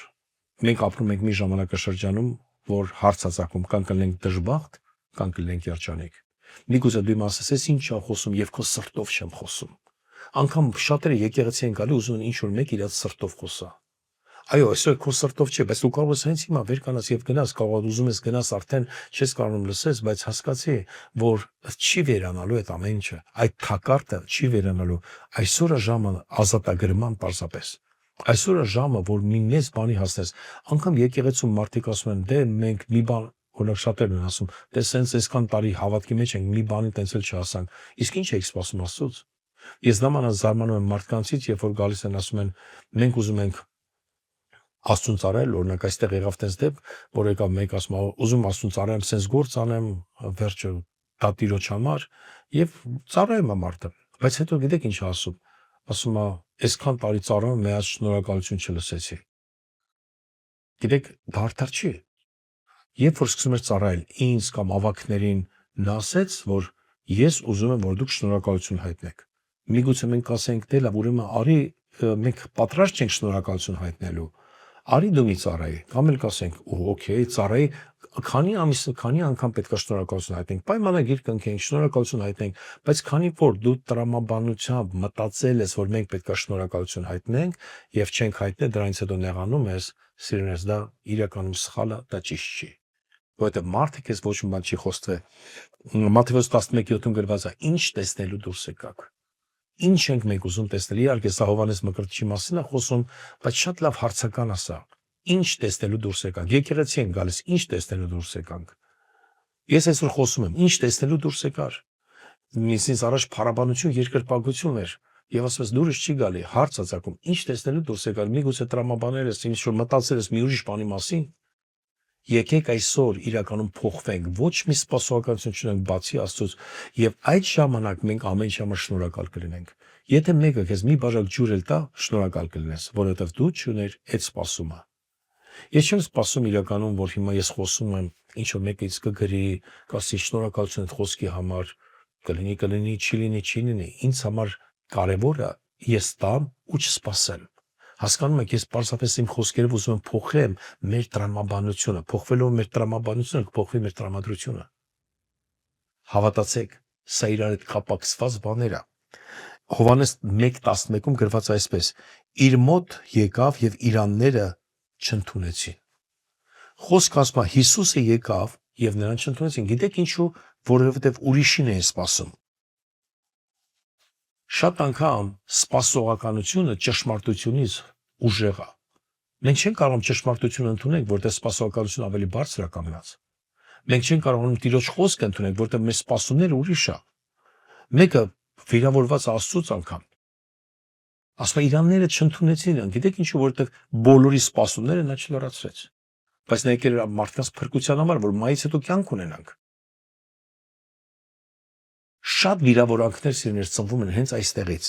մենք ապրում ենք մի ժամանակաշրջանում, որ հարցածակում կան կլենք դժբախտ, կան կլենք երջանիկ։ Միգուցե դու ասես ինչ եմ խոսում եւ քո սրտով չեմ խոսում։ Անկամ շատերը եկեղեցի են գալի ուզում են ինչ որ մեկ իրաց սրտով խոսա։ Այո, այսօր քո սրտով չէ, բայց դու կարող ես հենց հիմա վեր կանաս եւ գնաս, կարող ուզում ես գնաս արդեն չես կարողանում լսես, բայց հասկացի, որ չի վերանալու այդ ամեն ինչը, այդ թակարդը չի վերանալու։ Այսօրը ժամը ազատագրման պարզապես։ Այսօրը ժամը, որ մի մեծ բանի հասնես, անգամ եկեղեցում մարդիկ ասում են, դե մենք մի բան, օրինակ շատերն են ասում, դե սենց այսքան տարի հավատքի մեջ ենք, մի բանի տենց էլ չհասանք, իսկ ինչ եք սպասում Աստծուց։ Ես նմանած զարմանում եմ մարդկանցից, երբ որ գալիս են ասում են, մենք ուզում ենք Աստծուն ծառայել, օրինակ այստեղ եղավ տես դեպք, որ եկավ մեկ ասում, ուզում Աստծուն ծառայեմ, սենց գործ անեմ, վերջը դա Տիրոջ համար եւ ծառայում եմ մարդը, բայց հետո գիտեք ինչ ասում, ասում է, այսքան տարի ծառայում եմ, միած շնորհակալություն չլսեցի։ Գիտեք, դա արդար չի։ Երբ որ սկսում էր ծառայել ինձ կամ ավակներին, նա ասեց, որ ես ուզում եմ, որ դուք շնորհակալություն հայտնեք։ Միգուցե մենք ասենք, դե լավ, ուրեմն արի մենք պատրաստ չենք շնորհակալություն հայտնելու։ Արի դու մի ծառայի, կամ էլ կասենք, օքեյ, ծառայի, քանի ամիս, քանի անգամ պետք է շնորհակալություն հայտնենք, պայմանագիր կնքենք, շնորհակալություն հայտնենք, բայց քանի որ դու տրամաբանությամբ մտածել ես, որ մենք պետք է շնորհակալություն հայտնենք եւ չենք հայտնել, դրանից հետո նեղանում ես, սիրունես, դա իրականում սխալ է, դա ճիշտ չի։ Որովհետեւ մարդը քեզ ոչ մի բան չի խոստվել։ Մատթեոս 11:7-ում գրված է. ինչ տեսնելու դուրս եկաք։ Ինչ ենք մենք ուզում տեսնել։ Իհարկե սա Հովհաննես Մկրտչի մասին է խոսում, բայց շատ լավ հարցական է սա։ Ինչ տեսնելու դուրս եկանք։ Եկեղեցի են գալիս, ինչ տեսնելու դուրս եկանք։ Ես այսօր խոսում եմ, ինչ տեսնելու դուրս եկար։ Ինձ առաջ փառաբանություն, երկրպագություն էր։ Եվ ասում ես դուրս չի գալի, հարց ածակում, ինչ տեսնելու դուրս եկար։ Միգուցե տրամաբաներ ես, ինչ որ մտածել ես մի ուրիշ բանի մասին։ Եկեք այսօր իրականում փոխվենք, ոչ մի սպասողականություն չունենք բացի Աստծուց, եւ այդ ժամանակ մենք ամեն ինչ համար շնորհակալ կլինենք։ Եթե մեկը քեզ մի բաժակ ջուր էլ տա, շնորհակալ կլինես, որովհետեւ դու չուներ այդ սպասումը։ Ես չեմ սպասում իրականում, որ հիմա ես խոսում եմ, ինչ որ մեկը ինձ կգրի, կասի շնորհակալություն այդ խոսքի համար, կլինի, չի լինի։ Ինձ համար կարևորը ես տամ ու չսպասեմ։ Հասկանում եք, ես պարզապես իմ խոսքերով ուզում եմ փոխեմ մեր տրամաբանությունը, փոխվելով մեր տրամաբանությունը կփոխվի մեր տրամադրությունը։ Հավատացեք, սա իրար հետ կապակցված բաներ է։ Հովհաննես 1:11-ում գրված այսպես. իր մոտ եկավ եւ իրանները չընդունեցին։ Խոսքը ասում է Հիսուսը եկավ եւ նրան չընդունեցին։ Գիտեք ինչու? Որովհետեւ ուրիշին էին սպասում։ Շատ անգամ սպասողականությունը ճշմարտությունից ուժեղ է։ Մենք չենք կարող ճշմարտությունը ընդունել, որտեղ սպասողականությունը ավելի բարձր է կանգնած։ Մենք չենք կարող Տիրոջ խոսքը ընդունել, որտեղ մեր սպասումները ուրիշ է։ Մեկը վիրավորված Աստծուց անգամ, Ասում է իրանները չընդունեցին իրան, գիտեք ինչու, որովհետև բոլորի սպասումները նա չլրացրեց։ Բայց նա եկել էր մարդկանց փրկության համար, որ մայից հետո կյանք ունենանք։ Շատ վիրավորանքներ սիրներ ծնվում են հենց այստեղից։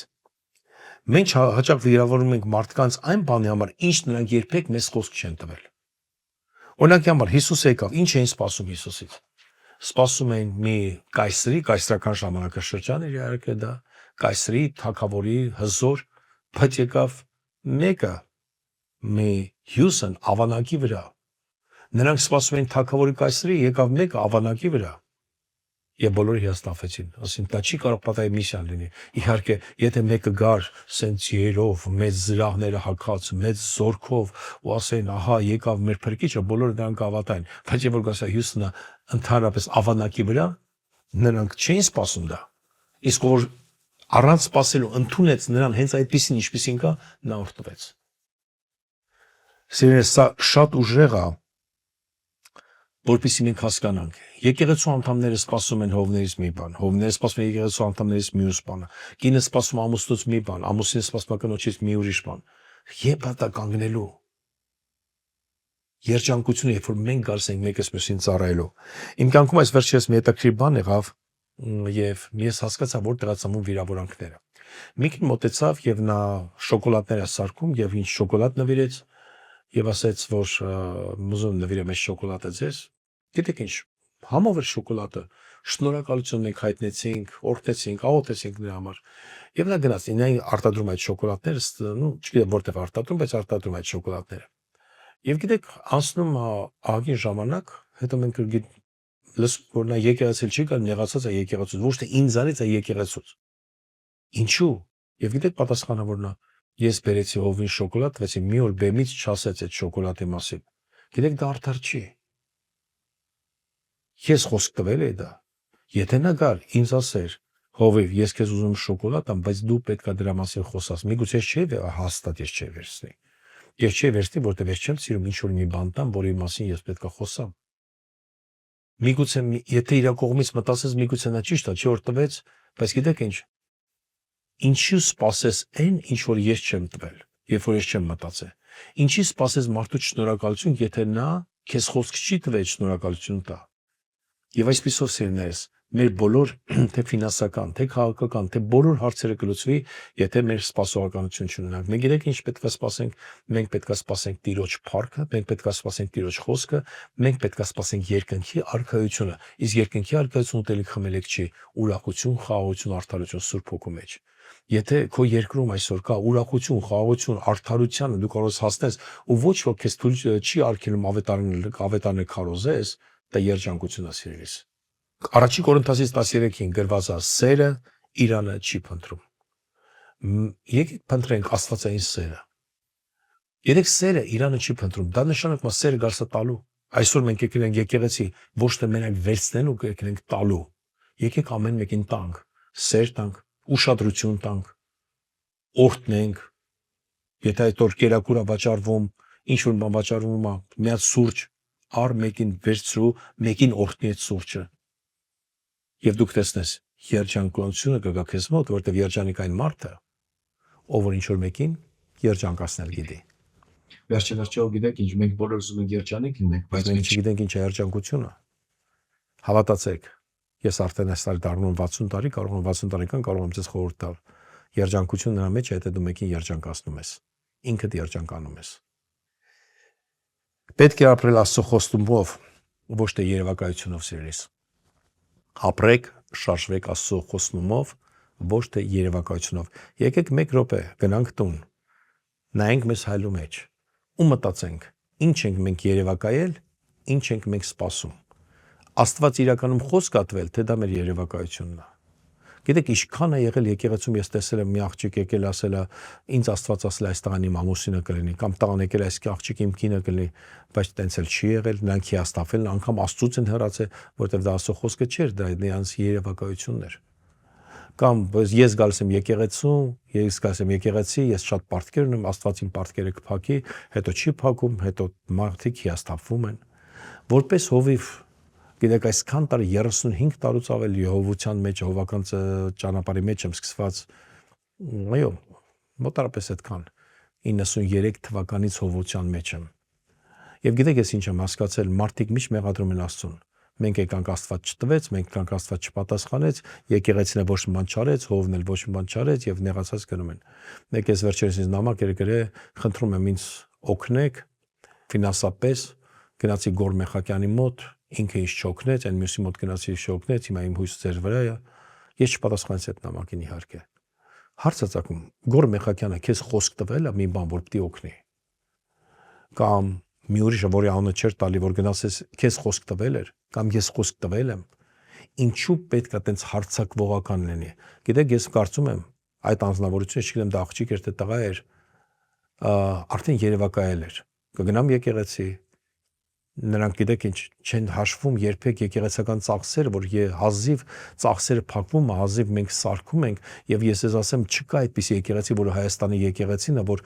Մենք հաճախ վիրավորում ենք մարդկանց այն բանի համար, ինչ նրանք երբեք մեզ խոսք չեն տվել։ Օրինակի համար Հիսուսը եկավ, ինչ էին սպասում Հիսուսից։ Սպասում էին մի կայսրական ժամանակաշրջան էր իհարկե դա, կայսրի, թագավորի, հզոր, բայց եկավ մեկը, մի հյուսն ավանակի վրա։ Նրանք սպասում էին թագավորի կայսրի, եկավ մեկը ավանակի վրա։ Եվ բոլորը հիասթափվեցին, ասին դա չի կարող պատահի միսիան լինի։ Իհարկե, եթե մեկը գար սենց երով, մեծ զրահները հագած, մեծ զորքով ու ասեն, ահա եկավ մեր փրկիչը, բոլորը նրան կհավատային։ Բայց երբ որ գասա Հյուսնը ընդհանրապես ավանակի վրա, նրանք չէին սպասում դա։ Իսկ որ առանց սպասելու ընդունեց նրան հենց այդպեսին, ինչպեսին կա, նա օրհնվեց։ Սիրելիներ, սա շատ ուժեղ է, որպեսզի մենք հասկանանք։ Եկեղեցու անդամները սպասում են հովներից մի բան, հովները սպասում են եկեղեցու անդամներից մյուս բանը, կինը սպասում ամուսնուց մի բան, ամուսինը սպասում կնոջից մի ուրիշ բան։ Երբ է դա կանգնելու։ Երջանկությունը, երբ որ մենք գալիս ենք մեկս մյուսին ծառայելու։ Իմ կյանքում այս վերջերս մի հետաքրքիր բան եղավ, եւ ես հասկացա, որտեղ ծնվում վիրավորանքները։ Մեկին մոտեցավ եւ նա շոկոլադներ է սարքում եւ ինչ շոկոլադ նվիրեց եւ ասեց, որ ուզում նվիրեմ այս շոկոլադը ձեզ։ Գիտեք ինչ, համով էր շոկոլադը, շնորհակալություն մենք հայտնեցինք, օրհնեցինք, աղոթեցինք նրա համար։ Եվ նա գնաց, նա արտադրում այդ շոկոլադները, չգիտեմ որտեղ արտադրում, բայց արտադրում այդ շոկոլադները։ Եվ գիտեք, անցնում ահագին ժամանակ, հետո մենք լսում, որ նա եկեղեցել չի գալ, նեղացած է եկեղեցուց, ոչ թե ինձանից է եկեղեցուց։ Ինչու՞։ Եվ գիտեք պատասխանը որ նա, ես բերեցի հովին շոկոլադ, տվեցի, մի օր բեմից չասեց այդ շոկոլադի մասին։ Գիտեք դա արդար չի։ Ես խոսք տվել էի դա։ Եթե նա գար, ինձ ասեր, հովիվ, ես քեզ ուզում շոկոլադ տամ, բայց դու պետքա դրա մասին խոսաս։ Միգուցե չէ հաստատ ես չէ վերցնի։ Ես չէ վերցնի, որտեղ ես չեմ սիրում ինչ որ մի բան տամ, որի մասին ես պետքա խոսամ։ Միգուցե եթե իր կողմից մտածես, միգուցե նա ճիշտ է, չի որ տվեց, բայց գիտեք ինչ։ Ինչու սпасես այն, ինչ որ ես չեմ տվել, երբ որ ես չեմ մտածել։ Ինչի սпасես մարդու շնորհակալություն, եթե նա քեզ խոսք չի տվել շնորհակալություն տա։ Եվ այսպիսով սիրելիներս, մեր բոլոր թե ֆինանսական, թե քաղաքական, թե բոլոր հարցերը կլուծվի, եթե մեր սպասողականություն չունենանք։ Մենք գիտենք ինչ պետք է սպասենք, մենք պետք է սպասենք Տիրոջ փառքը, մենք պետք է սպասենք Տիրոջ խոսքը, մենք պետք է սպասենք երկնքի արքայությունը։ Իսկ երկնքի արքայությունը ուտելիք խմելիք չի, ուրախություն, խաղաղություն, արդարություն Սուրբ Հոգու մեջ։ Եթե քո երկրում այսօր կա ուրախություն, խաղաղություն, արդարությանը դու կարող ես հասնես ու ոչ ոք քեզ թույլ չի արգելում ավետարանը քարոզես, դա երջանկություն է սիրելիս։ Առաջին Կորինթացիս 13-ին գրված է. սերը Իրանը չի փնտրում։ Եկեք փնտրենք աստվածային սերը։ Երեք սերը Իրանը չի փնտրում, դա նշանակում է սերը գալիս է տալու։ Այսօր մենք եկել ենք եկեղեցի ոչ թե մենակ վերցնելու, եկել ենք տալու։ Եկեք ամեն մեկին տանք, սեր տանք, ուշադրություն տանք, օրհնենք։ Եթե այդ օր կերակուր է վաճառվում, ինչ որ բան վաճառվում է, մի հատ սուրճ առ մեկին վերցրու, մեկին օրհնի այդ սուրճը։ Եվ դուք տեսնես, երջանկությունը կգա քեզ մոտ, որտեղ երջանիկ այն մարդը, ով որ ինչ որ մեկին երջանկացնել գիտի։ Վերջերս գիտեք ինչ, մենք բոլորս ուզում ենք երջանիկ լինենք, բայց մենք չգիտենք ինչ է երջանկությունը։ Հավատացեք, ես արդեն այս տարի դառնում եմ 60 տարի, կարող եմ 60 տարեկան, կարող եմ ձեզ խորհուրդ տալ։ Երջանկությունը նրա մեջ է, եթե դու մեկին երջանկացնում ես, ինքդ երջանկանում ես։ Պետք է ապրել Աստծո խոստումով, ոչ թե երևակայությունով սիրելիս։ Ապրեք, շարժվեք Աստծո խոստումով, ոչ թե երևակայությունով։ Եկեք մեկ րոպե, գնանք տուն, նայենք մեզ հայլու մեջ ու մտածենք, ինչ ենք մենք երևակայել, ինչ ենք մենք սպասում։ Աստված իրականում խոսք է տվել, թե դա մեր երևակայությունն է։ Գիտեք, ինչքան է եղել եկեղեցում, ես տեսել եմ մի աղջիկ եկել ասել է, ինձ Աստված ասել է, այս տղան իմ ամուսինը կլինի, կամ տղան եկել այս աղջիկ իմ կինը կլինի, բայց տենց էլ չի եղել, նրանք հիասթափել են, անգամ Աստծուց են հեռացել, որտեղ դա Աստծո խոսքը չէր, դա նրանց երևակայությունն էր։ Կամ ես գալիս եմ եկեղեցու, ես գալիս եմ եկեղեցի, ես շատ պարտքեր ունեմ, Աստված իմ պարտքերը կփակի, հետո չի փակում, հետո մարդիկ հիասթափվում են։ Որպես հովիվ, գիտեք, այսքան տարի 35 տարուց ավելի հովության մեջ, հովական ճանապարհի մեջ եմ սկսված, այո, մոտարապես այդքան 93 թվականից հովության մեջ եմ։ Եվ գիտեք ես ինչ եմ հասկացել, մարդիկ միշտ մեղադրում են Աստծուն։ Մենք եկանք Աստված չտվեց, մենք եկանք Աստված չպատասխանեց, եկեղեցին ոչ մի բան չարեց, հովն էլ ոչ մի բան չարեց եւ նեղացած գնում են։ Մեկ էս վերջերս ինձ նամակ գրել, խնդրում եմ ինձ օգնեք ֆինանսապես, գնացի Գոր Մեխակյանի մոտ, ինքը ինձ չօգնեց, այն մյուսի մոտ գնացի չօգնեց, հիմա իմ հույսը ձեր վրա է։ Ես չպատասխանեցի այդ նամակին իհարկե։ Հարց է ծագում, Գոր Մեխակյանը քեզ խոսք տվել է մի բան, որ պիտի օգնի։ Կամ մի ուրիշը, որի անունը չէր տալի, որ գնացես, քեզ խոսք տվել էր, կամ ես խոսք տվել եմ, ինչու պետք է տենց հարցակվողական լինի։ Գիտեք, ես կարծում եմ, այդ անձնավորությունը, չգիտեմ, դա աղջիկ էր, թե տղա էր, արդեն երևակայել էր։ Կգնամ եկեղեցի, նրանք գիտեք ինչ չեն հաշվում երբեք եկեղեցական ծախսերը, որ հազիվ ծախսերը փակվում, հազիվ մենք սարքում ենք, եւ ես ասեմ, չկա այդպիսի եկեղեցի, որը Հայաստանի եկեղեցին է, որ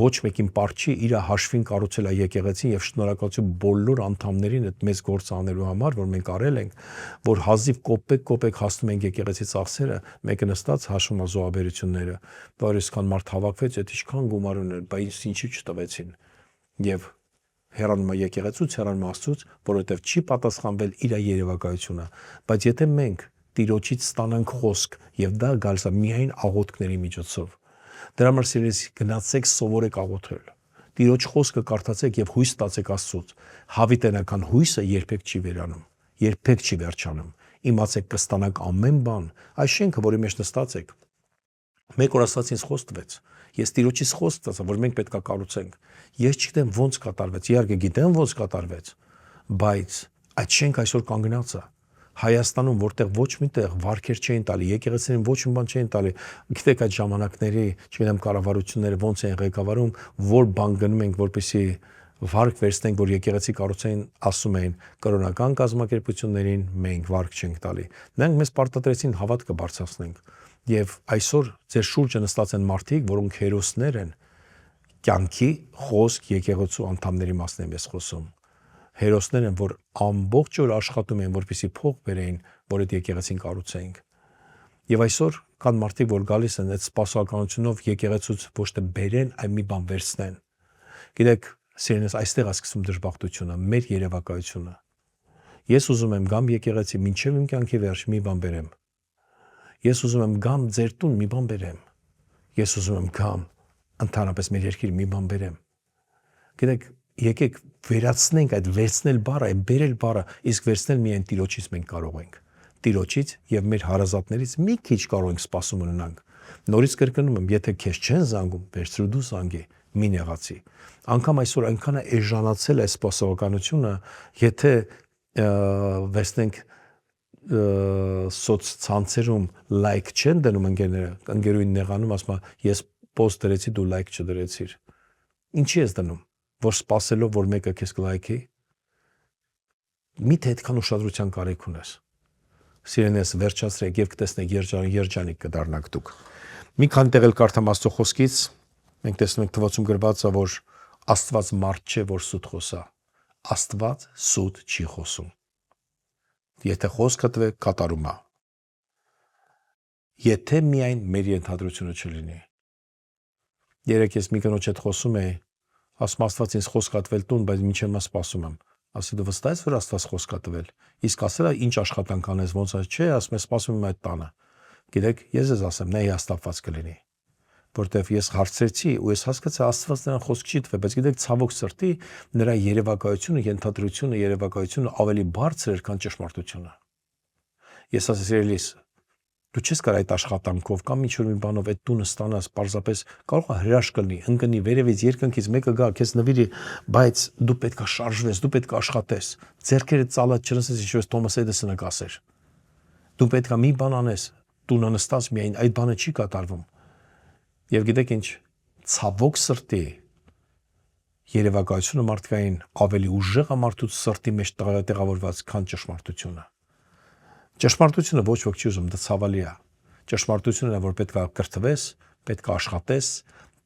ոչ մեկին պարչի իր հաշվին կառուցել է եկեղեցին եւ շնորհակալություն բոլոր անդամներին այդ մեծ գործը անելու համար, որ մենք արել ենք, որ հազիվ կոպեկ հասնում ենք եկեղեցի ծախսերը, մեկը նստած հաշվում է զոհաբերությունները, որ այսքան մարդ հավաքվեց, այդ ինչքան գումար ուներ, բայց ինչի չտվեցին։ Եվ հեռանում է եկեղեցուց, հեռանում է Աստծուց, որովհետև չի պատասխանվել իր երևակայությունը, բայց եթե մենք Տիրոջից ստանանք խոսք, եւ դա գալիս է միայն աղոթքների միջոցով, դրա համար սիրելիս գնացեք սովորեք աղոթել, Տիրոջ խոսքը կարդացեք եւ հույս տածեք Աստծուց, հավիտենական հույսը երբեք չի վերանում, երբեք չի վերջանում, իմացեք կստանաք ամեն բան, այս շենքը, որի մեջ նստած եք, մեկ օր Աստված ինձ խոսք տվեց, ես Տիրոջից խոսք տվեցա, որ մենք պետք է կառուցենք, ես չգիտեմ ոնց կատարվեց, իհարկե գիտեմ ոնց կատարվեց, բայց այդ շենք այսօր կանգնած է, Հայաստանում, որտեղ ոչ միտեղ վարկեր չէին տալի, եկեղեցիներին ոչ մի բան չէին տալի, գիտեք այդ ժամանակների, չգիտեմ կառավարությունները ոնց են ղեկավարում, որ բան գնում ենք, որպեսզի վարկ վերցնենք, որ եկեղեցի կառուցեն, ասում էին կրոնական կազմակերպություններին մենք վարկ չենք տալի։ Նրանք մեզ պարտադրեցին հավատքը բարձրացնենք։ Եվ այսօր ձեր շուրջը նստած են մարդիկ, որոնք հերոսներ են, կյանքի խոսք եկեղեցու անդամների մասն եմ ես խոսում։ Հերոսներ են, որ ամբողջ օր աշխատում են, որպեսզի փող բերեին, որ այդ եկեղեցին կառուցենք։ Եվ այսօր կան մարդիկ, որ գալիս են այդ սպասողականությունով եկեղեցուց ոչ թե բերեն, այլ մի բան վերցնեն։ Գիտեք, սիրելիներս, այստեղ է սկսվում դժբախտությունը, մեր երևակայությունը։ Ես ուզում եմ գամ եկեղեցի, մինչև իմ կյանքի վերջ մի բան բերեմ։ Ես ուզում եմ գամ ձեր տուն մի բան բերեմ։ Ես ուզում եմ գամ ընդհանրապես մեր երկիր մի բան բերեմ։ Գիտեք, եկեք վերացնենք այդ վերցնել բառը, այդ բերել բառը, իսկ վերցնել միայն Տիրոջից մենք կարող ենք։ Տիրոջից եւ մեր հարազատներից մի քիչ կարող ենք սպասում ունենանք։ Նորից կրկնում եմ, եթե քեզ չեն զանգում, վերցրու դու զանգի, մի նեղացի։ Անկամ այսօր այնքան է էժանացել այս սպասողականությունը, եթե վերցնենք սոցցանցերում լայք չեն դնում ընկերները, ընկերուին նեղանում, ասում է, ես post դրեցի, դու լայք չդրեցիր։ Ինչի ես դնում, որ սպասելով, որ մեկը քեզ կլայքի, միթե այդքան ուշադրության կարիք ունես։ Սիրելիներս, վերջացրեք եւ կտեսնեք երջանիկ կդառնաք դուք։ Մի քանի տեղ էլ կարդամ Աստծո խոսքից, մենք տեսնում ենք թվացում գրված է, որ Աստված մարդ չէ, որ սուտ խոսա։ Աստված սուտ չի խոսում։ Եթե խոսքը տվե, կատարում է։ Եթե միայն մեր ենթադրությունը չլինի։ Երեք ես մի կնոջ հետ խոսում էի, ասում Աստված ինձ խոսք ա տվել տուն, բայց մինչև մաս սպասում եմ։ Ասի դու վստահ ես, որ Աստված խոսք ա տվել։ Իսկ ասելա ինչ աշխատանք անես, ոնց է, չէ, ասում եմ սպասում եմ այդ տանը։ Գիտեք, ես ես ասեմ, նա հիասթափված կլինի։ Որտեվ ես հարցրեցի ու ես հասկացա Աստված նրան խոսք չի տվել, բայց գիտեք ցավոք սրտի նրա երևակայությունը, ենթադրությունը, երևակայությունը ավելի բարձր էր, քան ճշմարտությունը։ Ես ասեցի սիրելիս, դու չես կարող այդ աշխատանքով կամ ինչ-որ մի բանով այդ տունը ստանաս, պարզապես կարող է հրաշք լինի, ընկնի վերևից երկնքից մեկը գա, քեզ նվիրի, բայց դու պետք է շարժվես, դու պետք է աշխատես, ձեռքերը ծալած չնստես, ինչպես Թոմաս Էդիսոնը կասեր։ Դու պետք է մի բան անես, տունը նստած միայն այդ բանը չի կատարվում։ Եվ գիտեք ինչ, ցավոք սրտի երևակայությունը մարդկային ավելի ուժեղ է մարդուց սրտի մեջ տեղավորված, քան ճշմարտությունը։ Ճշմարտությունը ոչ ոք չի ուզում, դա ցավալի է։ Ճշմարտությունն է, որ պետք է կրթվես, պետք է աշխատես,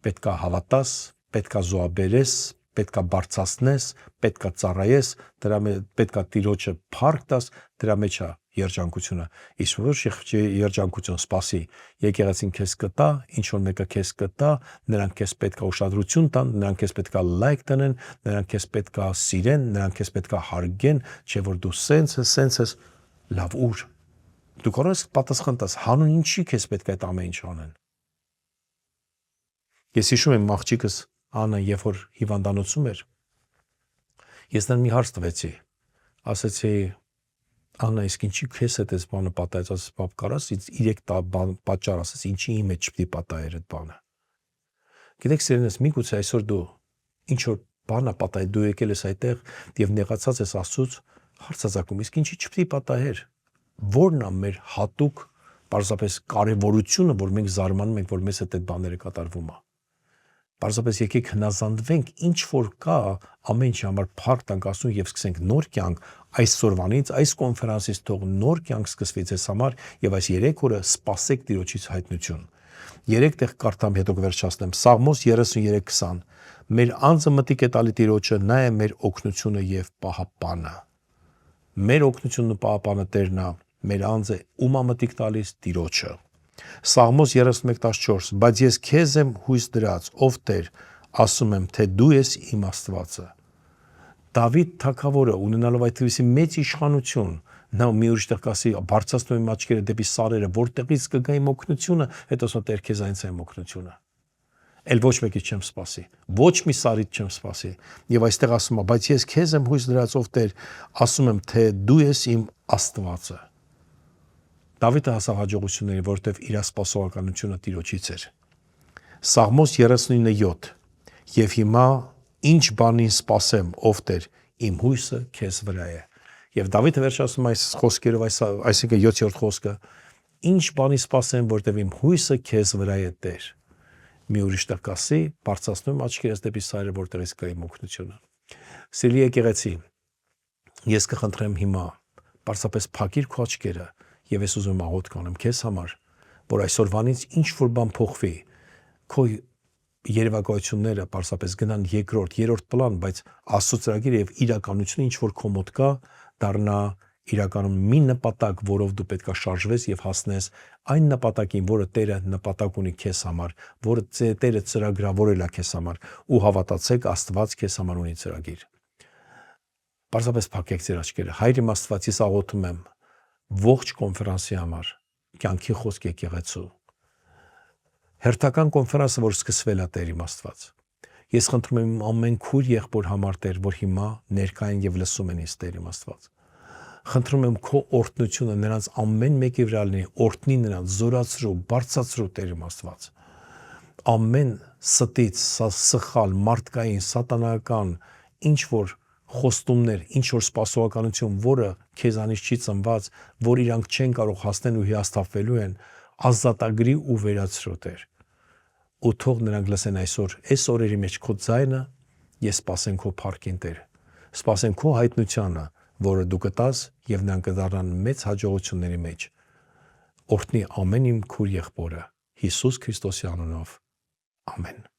պետք է հավատաս, պետք է զոհաբերես, պետք է բարձրացնես, պետք է ծառայես, դրա մեջ պետք է Տիրոջը փառք տաս, դրա մեջ է երջանկությունը, իսկ ոչ երջանկություն սպասի, եկեղեցին քեզ կտա, ինչ որ մեկը քեզ կտա, նրանք քեզ պետք է ուշադրություն տան, նրանք քեզ պետք է լայք տնեն, նրանք քեզ պետք է սիրեն, նրանք քեզ պետք է հարգեն, չէ որ դու սենց ես, լավ ուր։ Դու կարող ես պատասխան տաս, հանուն ինչի քեզ պետք է այդ ամեն ինչ անեն։ Ես հիշում եմ աղջիկս Աննա, երբ որ հիվանդանոցում էր, ես նրան մի հարց տվեցի, ասեցի Աննա, իսկ ինչի քեզ հետ այս բանը պատահեց, ասես բապ կարաս 3 պատճառ ասես, ինչի իմ հետ չպետք է պատահեր այդ բանը։ Գիտեք, սերենս, միգուցե այսօր դու ինչ որ բան է պատահել, դու եկել ես այդտեղ եւ նեղացած ես Աստծուց, հարցազակում, իսկ ինչի չպետք է պատահեր։ Որն է մեր հատուկ պարզապես կարևորությունը, որ մենք զարմանում ենք, որ մեզ հետ այդ բաները կատարվում է։ Պարզապես եկեք հնազանդվենք, ինչ որ կա, ամեն ինչի համար փառք տանք Աստծուն եւ սկսենք նոր կյանք այսօրվանից, այս կոնֆերանսից թող նոր կյանք սկսվի ձեզ համար եւ այս 3 օրը սպասեք Տիրոջից հայտնություն։ 3 տեղ կարդամ, հետո կվերջացնեմ։ Սաղմոս 33:20 Մեր անձը մտիկ է տալի Տիրոջը, նա է մեր օգնությունը եւ պահապանը։ Մեր օգնությունն ու պահապանը Տերն է, մեր անձը ում է մտիկ տալիս Տիրոջը։ Սաղմոս 31:14 Բայց ես քեզ եմ հույս դրած, ով Տեր, ասում եմ, թե դու ես իմ Աստվածը։ Դավիթ թագավորը ունենալով այդպիսի մեծ իշխանություն, նա մի ուրիշ տեղ կասի, բարձրացնում եմ աչքերը դեպի սարերը, որտեղից կգա իմ օգնությունը, հետո ասում Տեր քեզ այնց է իմ օգնությունը։ Էլ ոչ մեկից չեմ սպասի, ոչ մի սարից չեմ սպասի։ Եվ այստեղ ասում է, բայց ես քեզ եմ հույս դրած, ով Տեր, ասում եմ, թե դու ես իմ Աստվածը։ Դավիթը հասավ հաջողությունների, որտեղ իր սպասողականությունը Տիրոջից էր։ Սաղմոս 39:7 Եվ հիմա ինչ բանին սպասեմ, ով Տեր, իմ հույսը քեզ վրա է։ Եվ Դավիթը վերջացնում այս խոսքերով, այսինքն 7-րդ խոսքը, ինչ բանի սպասեմ, որտեղ իմ հույսը քեզ վրա է, Տեր։ Մի ուրիշ տեղ կասի, բարձրացնում աչքերս դեպի սայրը, որտեղից կա իմ օգնությունը։ Սիրելի եկեղեցի, ես կխնդրեմ հիմա, պարզապես փակիր քո աչքերը, եւ ես ուզում եմ աղոթք անեմ քեզ համար, որ այսօրվանից ինչ որ բան փոխվի, քո երևակայությունները պարզապես գնան երկրորդ, երրորդ պլան, բայց Աստծո ծրագիրը եւ իրականությունը ինչ որ քո մոտ կա, դառնա իրականում մի նպատակ, որով դու պետք է շարժվես եւ հասնես այն նպատակին, որը Տերը նպատակ ունի քեզ համար, որը Տերը ծրագրավորել է քեզ համար, ու հավատացեք, Աստված քեզ համար ունի ծրագիր։ Պարզապես փակեք ձեր աչքերը։ Հայր իմ Աստված, ես աղոթում եմ ողջ կոնֆերանսի համար, կյանքի խոսք եկեղեցու։ Հերթական կոնֆերանսը, որ սկսվել է Տեր իմ Աստված։ Ես խնդրում եմ ամեն քույր եղբոր համար Տեր, որ հիմա ներկա են եւ լսում են ինձ Տեր իմ Աստված։ Խնդրում եմ քո օրհնությունը նրանց ամեն մեկի վրա լինի, օրհնի նրանց, զորացրու, բարձրացրու Տեր իմ Աստված։ Ամեն ստից, սխալ, մարդկային, սատանական, ինչ որ խոստումներ, ինչ որ սպասողականություն, որը քեզանից չի ծնված, որ իրանք չեն կարող հասնել ու հիասթափվելու են, ազատագրի ու վերացրու Տեր։ Ու թող նրանք լսեն այսօր, այս օրերի մեջ քո ձայնը, ես սպասեմ քո փառքին Տեր։ Սպասեմ քո հայտնությանը, որը դու կտաս եւ նրանք կդառնան մեծ հաջողությունների մեջ։ Օրհնի ամեն իմ քույր եղբորը Հիսուս Քրիստոսի անունով։ Ամեն։